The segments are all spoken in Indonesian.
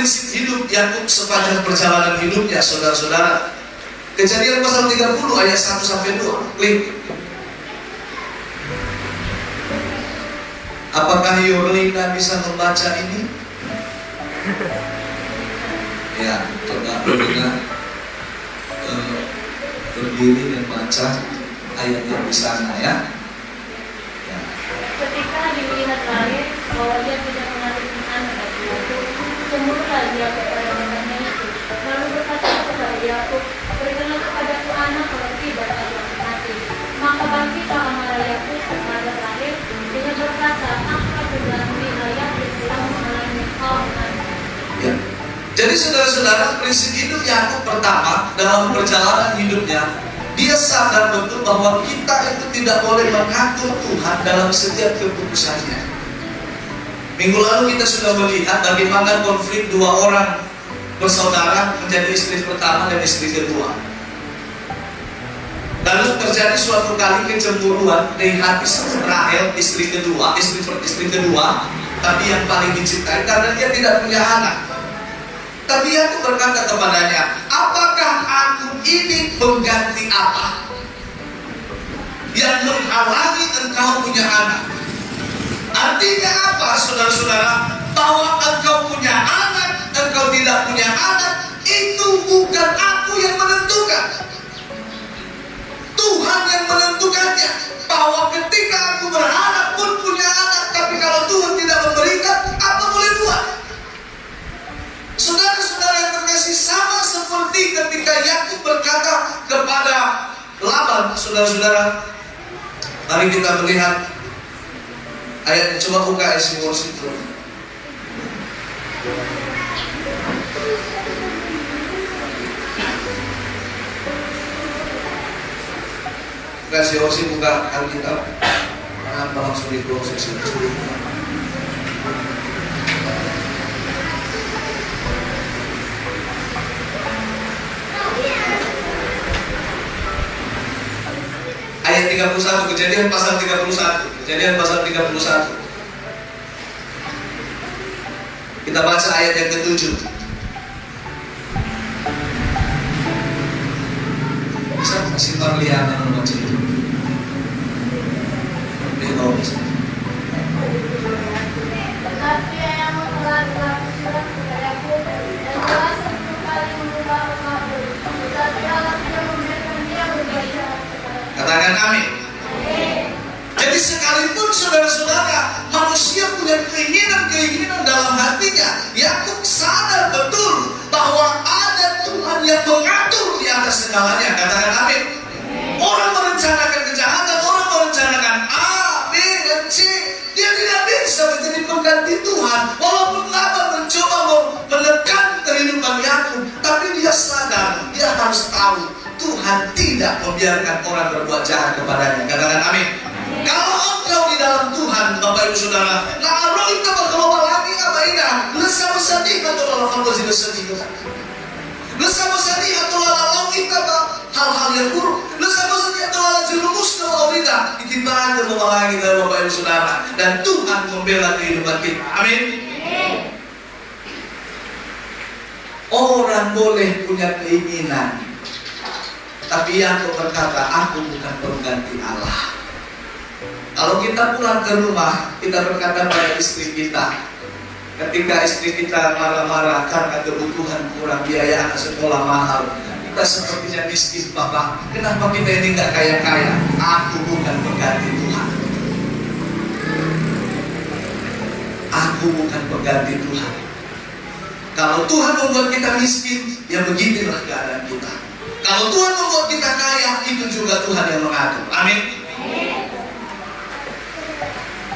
prinsip hidup Yakub sepanjang perjalanan hidupnya, saudara-saudara. Kejadian pasal 30 ayat 1-2. Klik. Apakah Yorlina bisa membaca ini? Ya, coba Yorlina berdiri dan baca ayat yang di sana ya. Ketika dilihat langit bahwa dia tidak mengandung anak bagi Yakub, cemburulah dia kepada bapaknya itu. Lalu berkata kepada Yakub, berikanlah kepadaku anak kalau tidak aku akan mati. Maka bangkitlah amarah Yakub kepada Rahel dengan berkata, aku berjanji Yakub telah mengalami kau menangis. Ya. Jadi saudara-saudara, prinsip hidup Yakub pertama dalam perjalanan hidupnya, dia sadar betul bahwa kita itu tidak boleh mengatur Tuhan dalam setiap keputusannya. Minggu lalu kita sudah melihat bagaimana konflik dua orang bersaudara menjadi istri pertama dan istri kedua. Lalu terjadi suatu kali kecemburuan dari hati Rahel, istri kedua, tapi yang paling dicintai karena dia tidak punya anak. Tapi aku berkata kepadanya, apakah aku ini pengganti apa yang menghalangi engkau punya anak? Artinya apa, saudara-saudara? Bahwa engkau punya anak, engkau tidak punya anak, itu bukan aku yang menentukan. Tuhan yang menentukannya. Bahwa ketika aku berharap pun punya anak, tapi kalau Tuhan tidak memberikan, apa boleh buat? Saudara-saudara yang terkasih, sama seperti ketika Yakub berkata kepada Laban. Saudara-saudara, mari kita melihat ayatnya. Coba buka isi worship itu. Kasih worship, buka Alkitab. Kenapa langsung diproses itu? Ayat 31, Kejadian pasal 31. Kejadian pasal 31. Kita baca ayat yang ke-7. Bisa kasih Marliana yang membaca itu? Tetapi yang telah dilakukan kepadaku dan telah 10 kali mengubah engkau, tetapi Allah tidak membiarkan dia berbicara. Katakan amin. Jadi sekalipun saudara-saudara manusia punya keinginan-keinginan dalam hatinya, Yakub sadar betul bahwa ada Tuhan yang mengatur di atas segalanya. Katakan amin. Orang merencanakan kejahatan, orang merencanakan A, B, dan C, dia tidak bisa menjadi pengganti Tuhan. Walaupun Laban mencoba menekan kehidupan Yakub, tapi dia sadar, dia harus tahu Tuhan tidak membiarkan orang berbuat jahat kepadanya. Katakan amin. Kalau engkau di dalam Tuhan, Bapak Ibu Saudara, nah Allah itu berkeluar lagi apa ini? Lesama sedih atau lalu kalau sedih, lesama sedih atau lalu kita hal-hal yang buruk, lesama sedih atau lalu jerumus kalau kita ditimbang dan memelangi dari Bapak Ibu Saudara, dan Tuhan membela kehidupan kita. Amin. Orang boleh punya keinginan, tapi yang berkata, aku bukan pengganti Allah. Kalau kita pulang ke rumah, kita berkata pada istri kita, ketika istri kita marah-marah karena kebutuhan kurang biaya anak sekolah mahal, kita sepertinya miskin, Bapak. Kenapa kita ini nggak kaya-kaya? Aku bukan pengganti Tuhan. Aku bukan pengganti Tuhan. Kalau Tuhan membuat kita miskin, ya beginilah keadaan kita. Kalau Tuhan membuat kita kaya, itu juga Tuhan yang mengatur. Amin.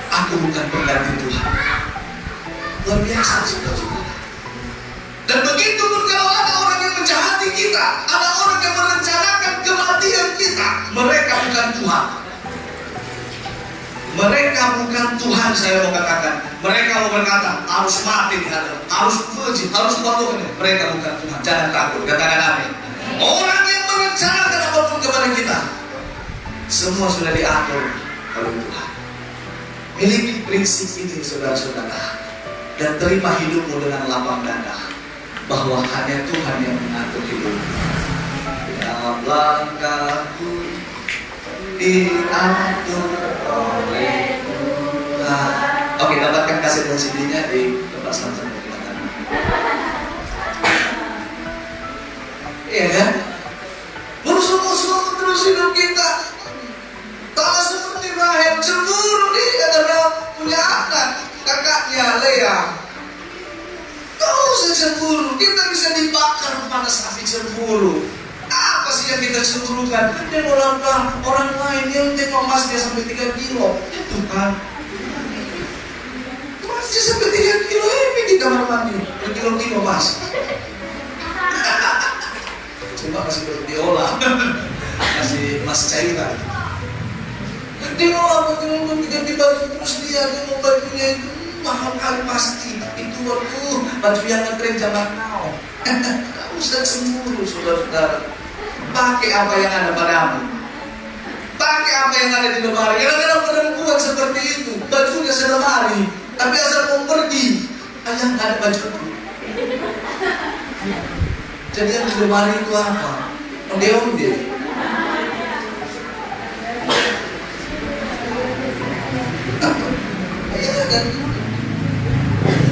Aku bukan pengganti Tuhan. Luar biasa, saudara-saudara. Dan begitu pun kalau ada orang yang menjahati kita, ada orang yang merencanakan kematian kita, mereka bukan Tuhan. Mereka bukan Tuhan, saya mau katakan. Mereka mau berkata, harus mati di hadapan, harus puji, harus patuh. Mereka bukan Tuhan. Jangan takut, katakan amin. Orang yang merencanakan apapun kepada kita, semua sudah diatur oleh Tuhan. Miliki prinsip ini, saudara-saudara, dan terima hidupmu dengan lapang dada. bahwa hanya Tuhan yang mengatur hidup. Tiap langkahku diatur oleh Tuhan. Oke, dapatkan kaset dan CD-nya di tempat sama-sama kita. Iya kan? Musuh-musuh terus hidup kita. Kalau seperti Rahel cemburu dia karena punya anak, kakaknya Lea. Kau usah cemburu, kita bisa dibakar panas api cemburu. Apa sih yang kita cemburukan? Dia orang lain yang tengok emas dia sampai 3 kilo. Itu kan masih sampai 3 kilo ini di kamar mandi. Berkilo-kilo mas. Cuma masih perlu diolah. Masih cairan. Diolah betul-betul diganti baju terus dia mau bajunya itu mahal kali pasti. Itu baju yang ngetrend zaman now. Gak usah cemburu saudara-saudara. Pakai apa yang ada padamu. Pakai apa yang ada di lemari. Kadang-kadang perempuan seperti itu, bajunya selemari, tapi asal mau pergi, ayah nggak ada baju. Jadi yang di lemari itu apa? Onde-onde. Iya kan?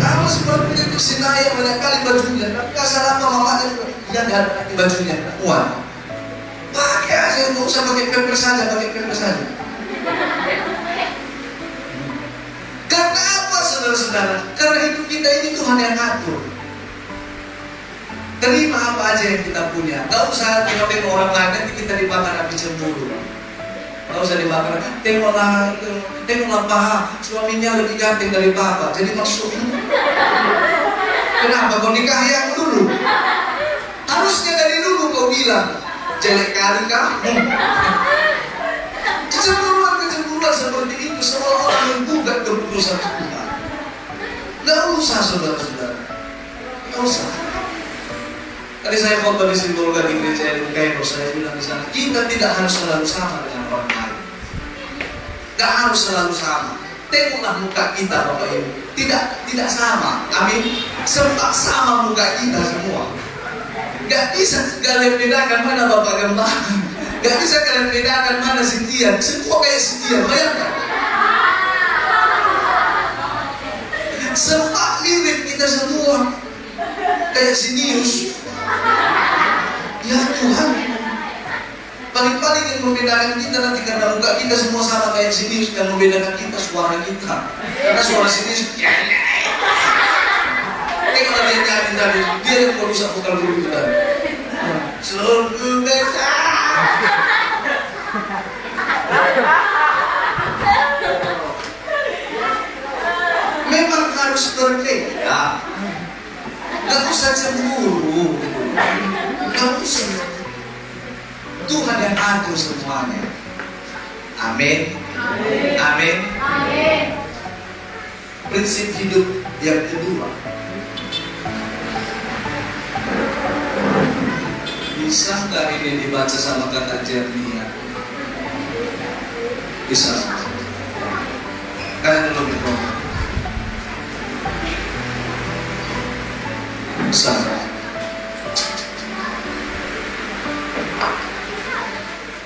Kalau seperti itu Sinaya banyak kali bajunya, tapi asal apa mamanya dia nggak ada bajunya, uang. Pakai aja, nggak usah pakai pampers saja, pakai pampers saja. Karena apa saudara-saudara? Karena hidup kita ini Tuhan yang ngatur. Terima apa aja yang kita punya. Gak usah tengok orang lain nanti kita dibakar api cemburu. Gak usah dibakar. Tengoklah paha, suaminya lebih ganteng dari papa. Jadi maksud kenapa kau nikahi aku dulu? Harusnya dari dulu kau bilang jelek kali kamu. Kecemburuan seperti itu seolah-olah menggugat keputusan Tuhan. Gak usah saudara-saudara. Gak usah. Tadi saya khotbah di Simbolga di gereja yang Kairo, saya bilang di sana, kita tidak harus selalu sama dengan orang lain. Gak harus selalu sama. Tengoklah muka kita Bapak Ibu. Tidak sama. Amin. Sempat sama muka kita semua. Gak bisa kalian bedakan mana Bapak Gembala. Gak bisa kalian bedakan mana Sintian. Semua kayak Sintian, bayangkan. Sempat mirip kita semua kayak Sinius. Ya Tuhan, paling-paling yang membedakan kita nanti karena muka kita semua sama kayak Sinius, dan membedakan kita suara kita. Karena suara Sinius kalau dia nyanyi tadi, dia yang merusak vokal dulu itu tadi. Sungguh besar. Memang harus berbeda. Gak usah cemburu. Gak usah. Tuhan yang atur semuanya. Amin. Amin. Amin. Prinsip hidup yang kedua. Bisa nggak ini dibaca sama kata Jeremia? Bisa. Kalian belum dibaca. Bisa.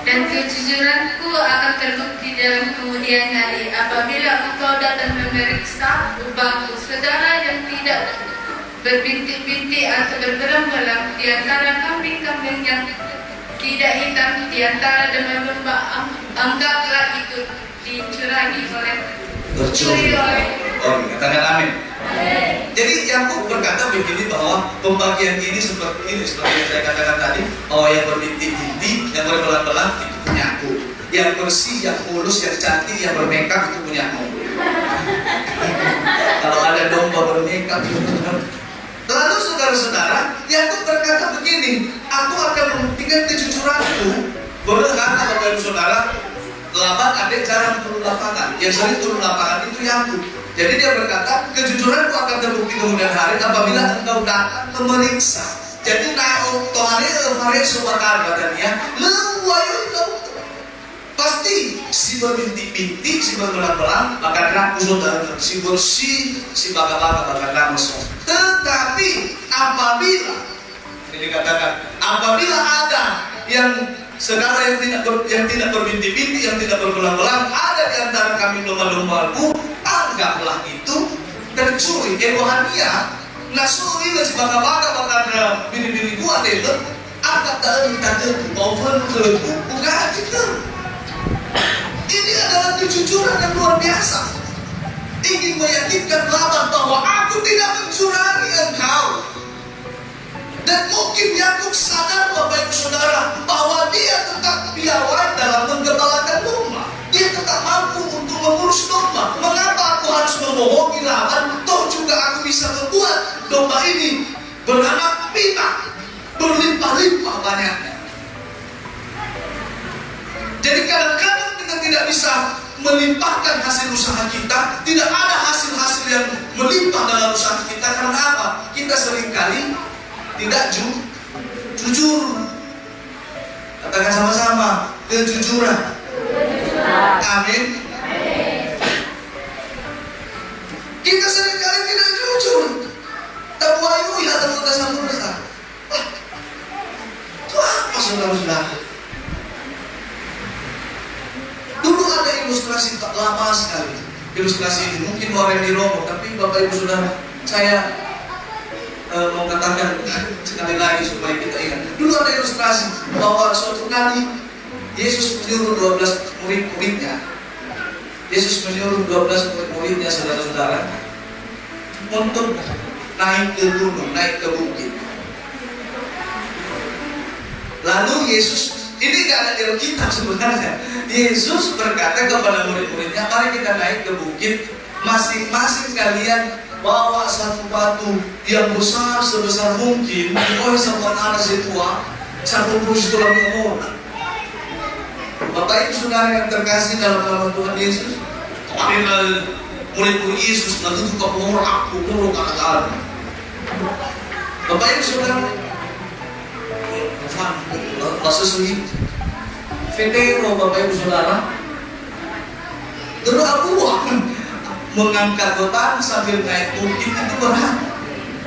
Dan kejujuranku akan terbukti dalam kemudian hari apabila engkau datang memeriksa upahku. Saudara yang tidak berbintik-bintik atau berbelang-belang di antara kambing-kambing yang tidak hitam, di antara domba-domba, anggaplah itu dicurangi oleh katakan amin. Jadi Yakub berkata begini bahwa pembagian ini seperti ini, seperti yang saya katakan tadi, bahwa yang berbintik-bintik, yang berbelang-belang itu punya aku, yang bersih, yang mulus, yang cantik, yang bermakeup itu punya aku. Kalau ada domba bermakeup itu. Lalu saudara-saudara, Yakub berkata begini, aku akan membuktikan kejujuranku. Boleh kan Bapak Ibu Saudara, Laban adik jarang turun lapangan, yang sering turun lapangan itu Yakub. Jadi dia berkata, kejujuranku akan terbukti kemudian hari apabila engkau datang memeriksa. Jadi tohare sobat katanya, lewayo itu. pasti si berbintik-bintik, si berbelang-belang, maka raku saudara, si bersih, si baga-baga, baga mesum. Tetapi apabila, ini dikatakan, apabila ada yang segala yang tidak berbintik-bintik, yang tidak berbelang-belang, ada di antara kami domba-dombaku, anggaplah itu tercuri. Egohania, nasuri si baga-baga, baga bini-bini gua deh, anggap tak over ke bukan kita. Ini adalah kejujuran yang luar biasa. Ingin meyakinkan Laban bahwa aku tidak mencurangi engkau. Dan mungkin Yakub sadar, Bapak Ibu Saudara, bahwa dia tetap piawai dalam menggembalakan domba. Dia tetap mampu untuk mengurus domba. Mengapa aku harus membohongi Laban? Toh juga aku bisa membuat domba ini beranak pinak, berlimpah-limpah banyaknya. Jadi kadang-kadang kita tidak bisa melimpahkan hasil usaha kita. Tidak ada hasil-hasil yang melimpah dalam usaha kita. Karena apa? Kita seringkali tidak jujur. Katakan sama-sama, kejujuran. Amin. Kita seringkali tidak jujur. Tabuayu ya teman kesambungan. Itu apa saudara-saudara? Dulu ada ilustrasi lama sekali. Ilustrasi ini mungkin orang di Romo, tapi Bapak Ibu Saudara, saya mau katakan sekali lagi supaya kita ingat. Dulu ada ilustrasi bahwa suatu kali Yesus menyuruh 12 murid-muridnya. Yesus menyuruh 12 murid-muridnya, saudara-saudara, untuk naik ke gunung, naik ke bukit. Lalu Yesus, ini gak ada di Alkitab sebenarnya. Yesus berkata kepada murid-muridnya, mari kita naik ke bukit. Masing-masing kalian bawa satu batu yang besar sebesar mungkin. Oh, sama anak setua, satu puluh tulang umur. Bapak Ibu Saudara yang terkasih dalam nama Tuhan Yesus, murid-murid Yesus nanti juga umur aku, umur kata-kata. Bapak Ibu Saudara, bahasa sulit. Vetero Bapak Ibu Saudara, terus aku mengangkat beban sambil naik bukit itu berat.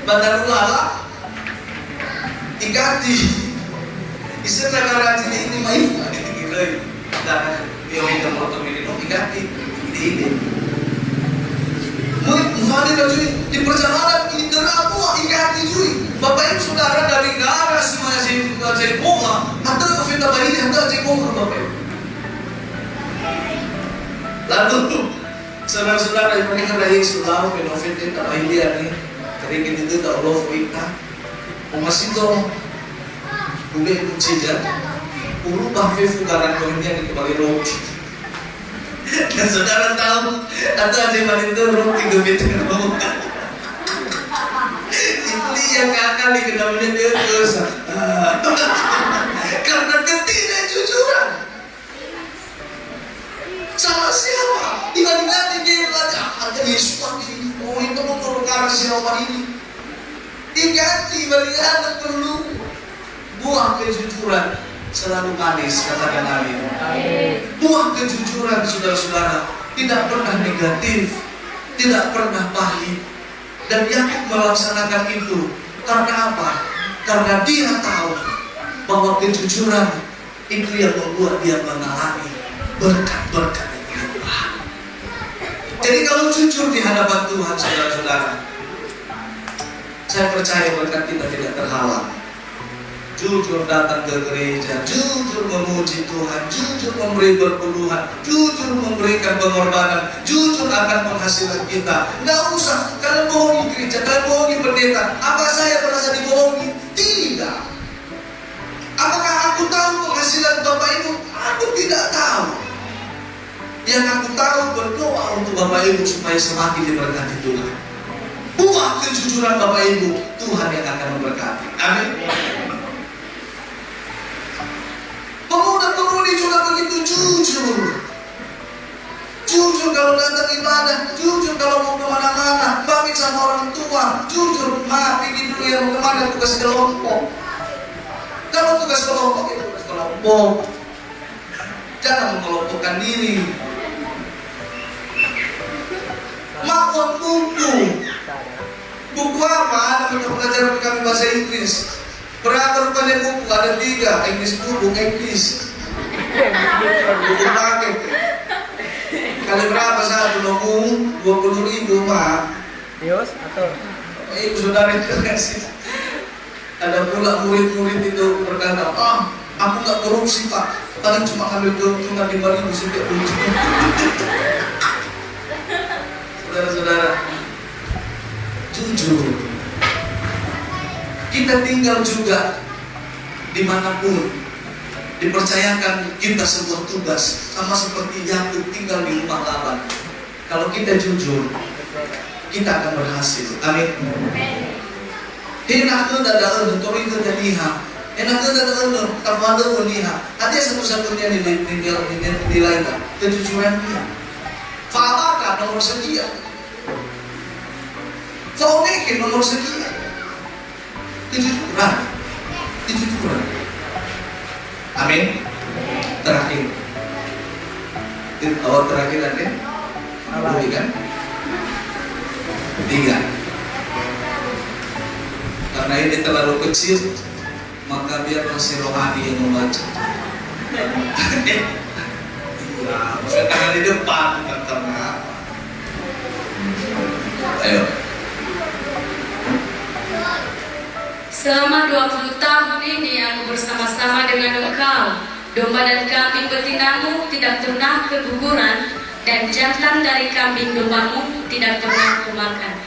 Badan ulala ikati istilah karena ini main gila dan biar motor ini ikati ini Muhammad itu di perjalanan ini terus aku ikati cuy. Bapak Ibu Saudara dari garas masih bunga atau kita bayi atau bunga Bapak Ibu. Lalu saudara-saudara yang mendengar dari Yesus lalu penofit tak idea nih keringin itu tak Allah kita masih dong boleh mencidar ulu bahfi fukaran koinnya di kembali roti. Dan saudara tahu atau ada yang itu roti gebetan ngomong ini yang kakak di kedamnya dia terus karena ketidakjujuran. Sama siapa? Dibandingkan dia belajar harga Yesus ini. Oh itu mau karena siapa ini? Diganti balikan perlu buah kejujuran selalu manis, katakan amin. Buah kejujuran saudara-saudara tidak pernah negatif, tidak pernah pahit. Dan Yakub melaksanakan itu karena apa? Karena dia tahu bahwa kejujuran itu yang membuat dia mengalami berkat-berkat yang berlimpah. Jadi kalau jujur di hadapan Tuhan, saudara-saudara, saya percaya berkat kita tidak terhalang. Jujur datang ke gereja, jujur memuji Tuhan, jujur memberi berpuluhan, jujur memberikan pengorbanan, jujur akan penghasilan kita. Nggak usah kalian bohongi gereja, kalian bohongi pendeta. Apa saya merasa dibohongi? Tidak. Apakah aku tahu penghasilan Bapak Ibu? Aku tidak tahu. Yang aku tahu berdoa untuk Bapak Ibu supaya semakin diberkati Tuhan. Buah kejujuran Bapak Ibu, Tuhan yang akan memberkati. Amin. Pemuda-pemudi juga begitu jujur. Jujur kalau datang ibadah, jujur kalau mau kemana-mana, pamit sama orang tua, jujur, maaf ini dulu yang mau kemana tugas kelompok. Kalau tugas kelompok itu tugas kelompok. Jangan mengelompokkan diri. Makuan buku. Buku apa? Ada mata pelajaran kami bahasa Inggris. Berapa rupanya buku? Ada 3. English buku, English. Buku paket. Kali berapa satu nonggung? 20.000 Pak. Yos atau Ibu saudara itu kasih. Ada pula murid-murid itu berkata, aku nggak korupsi Pak. Paling cuma ambil keuntungan 5.000 setiap bulan. Saudara-saudara, jujur, kita tinggal juga dimanapun, dipercayakan kita sebuah tugas, sama seperti Yakub tinggal di rumah Laban. Kalau kita jujur, kita akan berhasil. Amin. Enak tu dah dah tori tu dah liha. Enak tu dah dah tafadul liha. Ada satu-satunya nilai kejujuran dia. Fa'aka nomor sekian. Fa'onekin nomor sekian. Kejujuran. Amin. Terakhir. Awal terakhir ada. Boleh kan? 3. Karena ini terlalu kecil, maka biarlah si rohani yang membaca. Iya, maksudnya tangan di depan, bukan tengah. Ayo. Selama 20 tahun ini aku bersama-sama dengan engkau. Domba dan kambing betinamu tidak pernah keguguran, dan jantan dari kambing dombamu tidak pernah kumakan.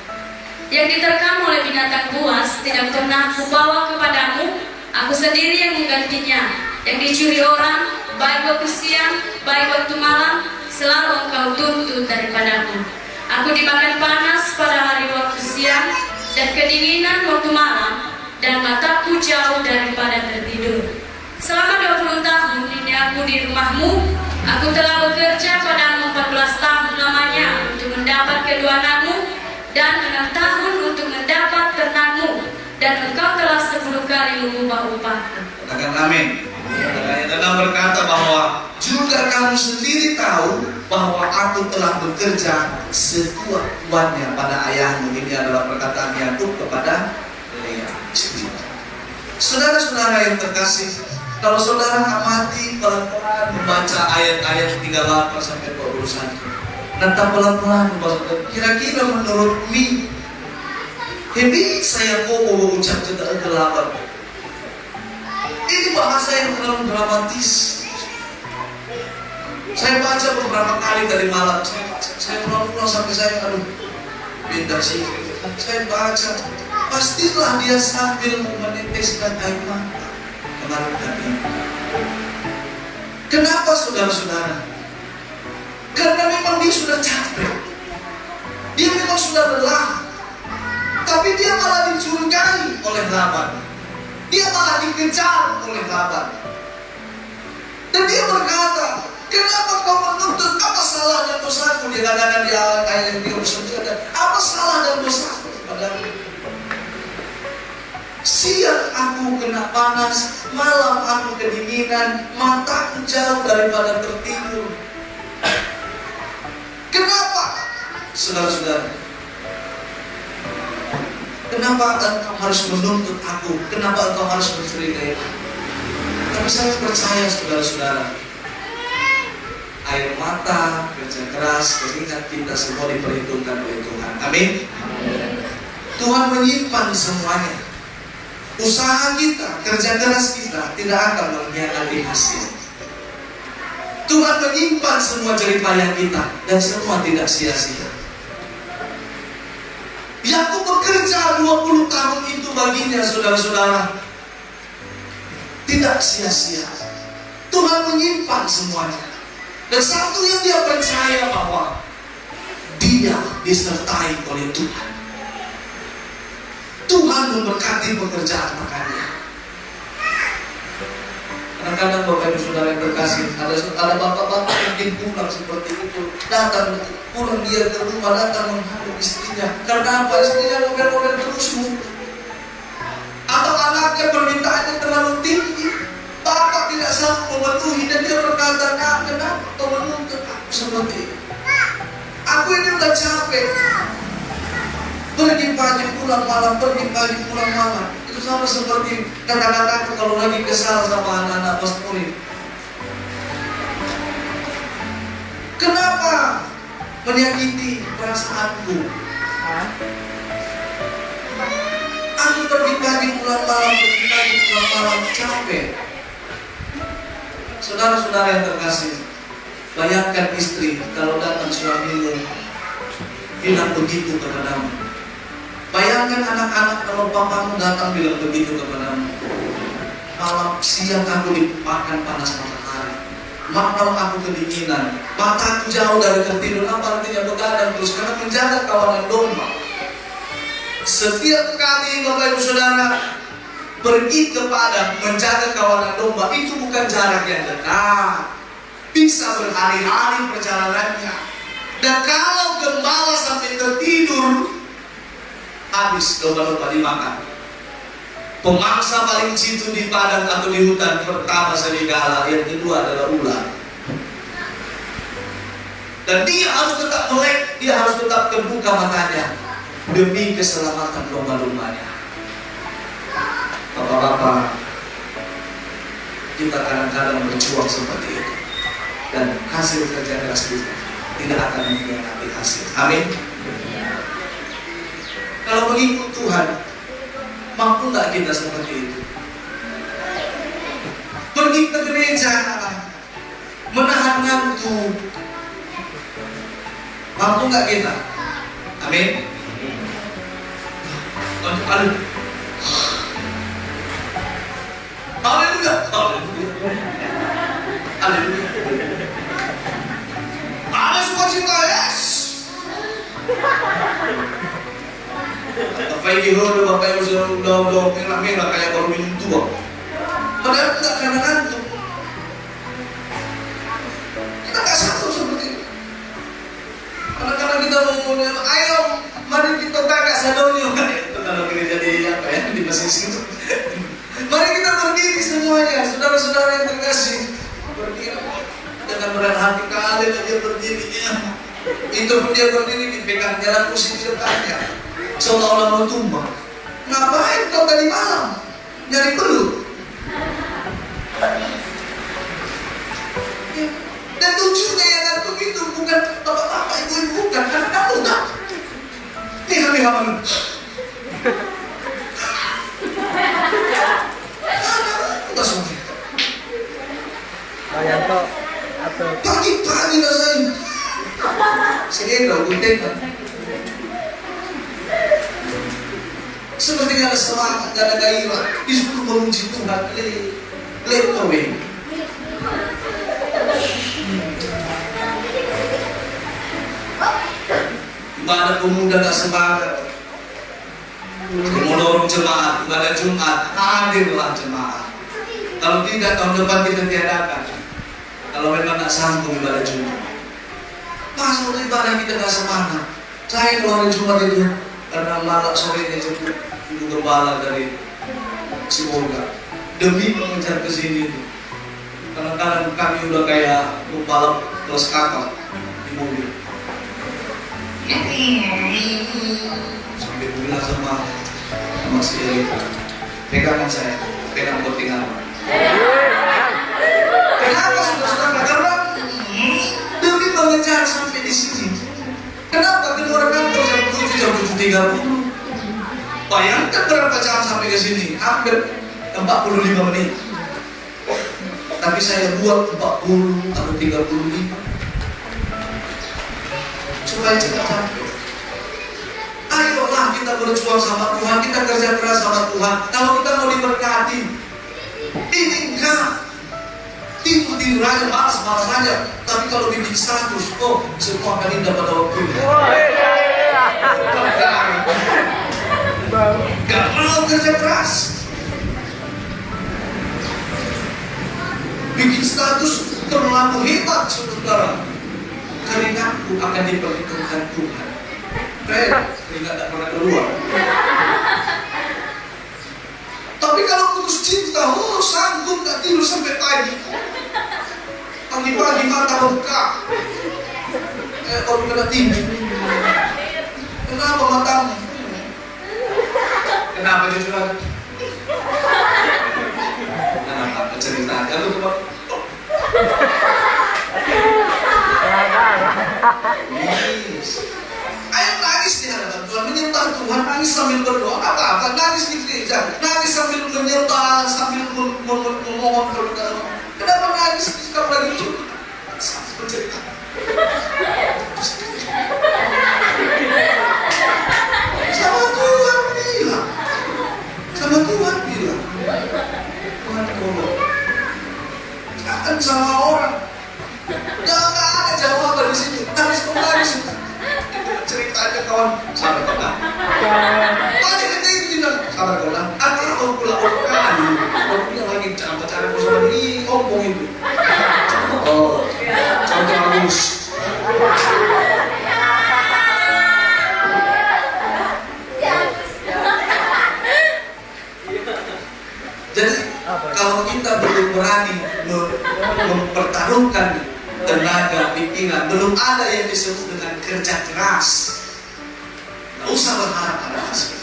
Yang diterkam oleh binatang buas tidak pernah kubawa kepadamu. Aku sendiri yang menggantinya. Yang dicuri orang, baik waktu siang, baik waktu malam, selalu engkau tuntut daripadaku. Aku dimakan panas pada hari waktu siang, dan kedinginan waktu malam, dan mataku jauh daripada tertidur. Selama 20 tahun ini aku di rumahmu. Aku telah bekerja padamu 14 tahun lamanya untuk mendapat kedua anakmu, dan 6 tahun untuk mendapat ternakmu, dan engkau telah 10 kali mengubah upahku. Katakan amin. Dalam berkata bahwa juga kamu sendiri tahu bahwa aku telah bekerja sekuat-kuatnya pada ayahmu. Ini adalah perkataan Yakub kepada Lea. Saudara-saudara yang terkasih, kalau saudara amati pelan-pelan membaca ayat-ayat 38 sampai 21, nanti pelan-pelan membaca, kira-kira menurut mi, hebi saya mau ucap cerita ke-8. Ini bahasa yang terlalu dramatis. Saya baca beberapa kali dari malam, saya pulang-pulang sampai saya pindah sih. Saya baca, pastilah dia sambil meneteskan air mata. Kenapa saudara-saudara? Karena memang dia sudah capek, dia memang sudah lelah, tapi dia malah dicurigai oleh Laban, dia malah dikejar oleh Laban, dan dia berkata, kenapa kau menuntut? Apa salah dan dosaku? Dia katakan di ayat 39, apa salah dan dosaku padamu? Siang aku kena panas, malam aku kedinginan, mataku jauh daripada tertidur. Kenapa? Saudara-saudara, kenapa engkau harus menuntut aku? Kenapa engkau harus mencurigai aku? Tapi saya percaya saudara-saudara, air mata, kerja keras, keringat kita semua diperhitungkan oleh Tuhan. Amin. Tuhan menyimpan semuanya. Usaha kita, kerja keras kita tidak akan mengkhianati hasil. Tuhan menyimpan semua jeripayah kita dan semua tidak sia-sia. Yakub bekerja 20 tahun itu baginya saudara-saudara tidak sia-sia. Tuhan menyimpan semuanya. Dan satu yang dia percaya bahwa dia disertai oleh Tuhan. Tuhan memberkati pekerjaan makannya. Kadang-kadang Bapak Ibu Saudara yang terkasih, ada bapak-bapak mungkin pulang seperti itu, datang pulang dia ke rumah, datang menghadap istrinya. Karena apa? Istrinya ngomel-ngomel terus, atau anaknya permintaannya terlalu tinggi. Bapak Bapak tidak sanggup mematuhi dan dia berkata, "Nak, kenapa kau menuntut aku seperti ini? Aku ini udah capek. Pergi pagi pulang malam, pergi pagi pulang malam." Itu sama seperti kata-kataku kalau lagi kesal sama anak-anak pas murid. Kenapa menyakiti perasaanku? Aku pergi pagi pulang malam, pergi pagi pulang malam, capek. Saudara-saudara yang terkasih, bayangkan istri kalau datang suamimu bilang begitu kepadamu. Bayangkan anak-anak kalau papamu datang bilang begitu kepadamu. Malam siang aku dimakan panas matahari, malam aku kedinginan, mataku jauh dari tertidur. Apa artinya begadang terus? Karena menjaga kawanan domba. Setiap kali Bapak Ibu Saudara pergi ke padang menjaga kawanan domba, itu bukan jarak yang dekat, bisa berhari-hari perjalanannya. Dan kalau gembala sampai tertidur, habis domba-domba dimakan. Pemangsa paling jitu di padang atau di hutan, pertama serigala, yang kedua adalah ular. Dan dia harus tetap melek, dia harus tetap terbuka matanya demi keselamatan domba-dombanya. Bapak-bapak, kita kadang-kadang berjuang seperti itu, dan hasil kerja keras kita tidak akan mengkhianati hasil. Amin. Kalau mengikut Tuhan, mampu nggak kita seperti itu? Pergi ke gereja, menahan ngantuk, mampu nggak kita? Amin. Haleluya. Haleluya. Haleluya. Ada sukacita, yes. Bapak Ibu, Bapak Ibu udah merah-merah kayak baru minum tua. Padahal tidak karena ngantuk. Kita nggak satu seperti itu. Kadang-kadang kita mau, ayo, mari kita kakak sadonyo. Kalau gereja di apa ya, di masjid itu. Mari kita berdiri semuanya, saudara-saudara yang terkasih. Berdiri dengan berat hati kali dia berdiri. Itu pun dia berdiri dipegang jalan kursi di depannya, seolah-olah mau tumbang. Ngapain kau tadi malam? Nyari peluh. Dan tujuannya yang ngantuk itu bukan bapak-bapak, ibu-ibu, bukan karena kamu tak. Nih kami haman. Yanto atau Pagi-pagi rasain. Sini dong, gunting kan. Seperti gak ada semangat, gak ada gairah, disuruh memuji Tuhan. Let away. Ibadah pemuda gak semangat, mendorong jemaat, ibadah Jumat, hadirlah jemaat. Kalau tidak, tahun depan kita tiadakan. Kalau memang tak sanggup ibadah Jumat, masa untuk ibadah kita gak semangat. Saya keluar Jumat itu karena malam sorenya jemput ibu gembala dari Simolga demi mengejar ke sini itu. Kadang-kadang kami udah kayak pembalap kelas kakak di mobil. Sampai bilang sama si Elita, pegangan saya, pegang botingan. Kenapa saudara-saudara? Karena demi mengejar sampai di sini. Kenapa keluar kantor jam 7, jam 7.30? Bayangkan berapa jam sampai ke sini? Hampir 45 menit. Tapi saya buat 40 atau 35 supaya cepat sampai. Ayolah kita berjuang sama Tuhan, kita kerja keras sama Tuhan. Kalau kita mau diberkati, ini enggak tidur aja, malas aja. Tapi kalau bikin status, oh semua akan indah pada waktunya. Gak mau kerja keras, bikin status terlalu hebat, saudara. Keringatku akan diperhitungkan Tuhan. Keringat tak pernah keluar. Tapi kalau putus cinta, oh sanggup nggak tidur sampai pagi. Pagi-pagi mata bengkak. Baru kena tidur. Kenapa matamu? Kenapa jujur lagi? Kenapa cerita? Kalau coba. Ayo nangis di hadapan Tuhan, menyembah Tuhan, nangis sambil berdoa, apa-apa, nangis di gereja, nangis sambil menyembah, sambil memohon kepada Allah. Kenapa nangis kalau lagi itu? Sambil bercerita. Sama Tuhan bilang, Tuhan tolong. Jangan sama orang. Jangan ada jawaban di situ. Nangis. Cerita aja kawan, sabar kau. Tadi kita itu bilang, sabar kau. Ada orang pulang orang punya lagi cara kau sama dia, omong itu. Oh, contoh bagus. Jadi kalau kita belum berani mempertaruhkan tenaga pikiran, belum ada yang disebut dengan kerja keras, nggak usah berharap pada hasil.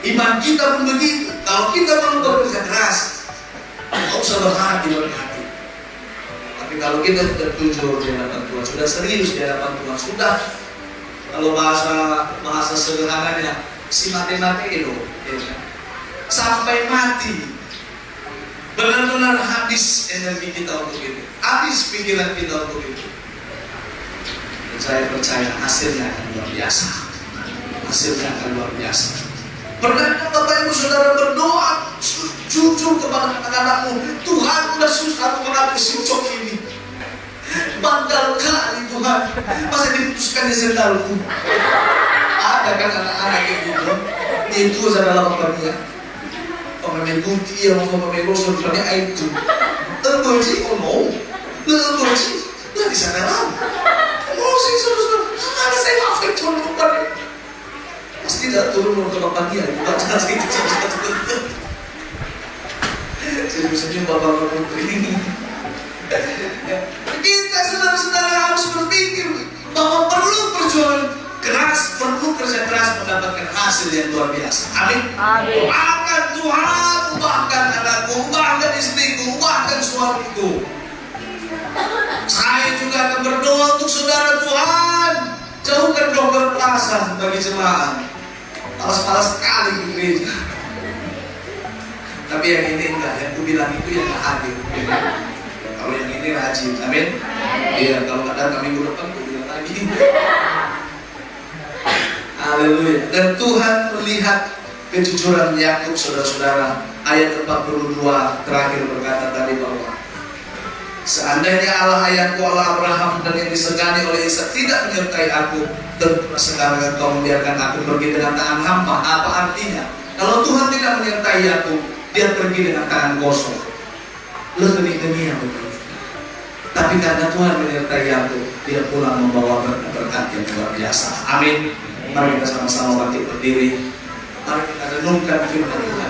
Iman kita pun begitu. Kalau kita belum bekerja keras, nggak usah berharap diberkati. Tapi kalau kita sudah jujur di hadapan Tuhan, sudah serius di hadapan Tuhan, sudah, kalau bahasa sederhananya, si mati-mati itu, sampai mati, benar-benar habis energi kita untuk itu, habis pikiran kita untuk itu. Dan saya percaya hasilnya akan luar biasa. Hasilnya akan luar biasa. Pernahkah Bapak Ibu Saudara berdoa jujur kepada anak-anakmu, Tuhan udah susah aku mengambil si ucok ini, bandal kali Tuhan, masa diputuskan di sendalku. Ada kan anak-anak yang gitu, itu adalah Bapak dia. Pemain putih yang mau pemain gosok depannya itu terbenci, oh no, terbenci, nggak bisa dalam. Oh sih saudara, ada saya maafin Tuhan lupa deh. Pasti tidak turun ke bapak dia, baca itu senyum-senyum bapak putri. Kita saudara-saudara harus berpikir bahwa perlu perjuangan keras, perlu kerja keras mendapatkan hasil yang luar biasa. Amin. Doakan Tuhan, ubahkan anakku, ubahkan istriku, ubahkan suamiku. Saya juga akan berdoa untuk saudara Tuhan, jauhkan dokter pelasan bagi jemaat. Palas-palas sekali di gereja. Tapi yang ini enggak, yang aku bilang itu yang gak hadir. Kalau yang ini rajin, amin. Iya, kalau nggak datang minggu depan, aku bilang lagi. Haleluya. Dan Tuhan melihat kejujuran Yakub, saudara-saudara. Ayat 42 terakhir berkata tadi bahwa seandainya Allah ayahku, Allah Abraham dan yang disegani oleh Ishak tidak menyertai aku, tentu sekarang engkau membiarkan aku pergi dengan tangan hampa. Apa artinya? Kalau Tuhan tidak menyertai aku, dia pergi dengan tangan kosong. Lebih dunia betul. Tapi karena Tuhan menyertai aku, dia pulang membawa berkat yang luar biasa. Amin. Mari kita sama-sama bangkit berdiri. Mari kita renungkan firman Tuhan.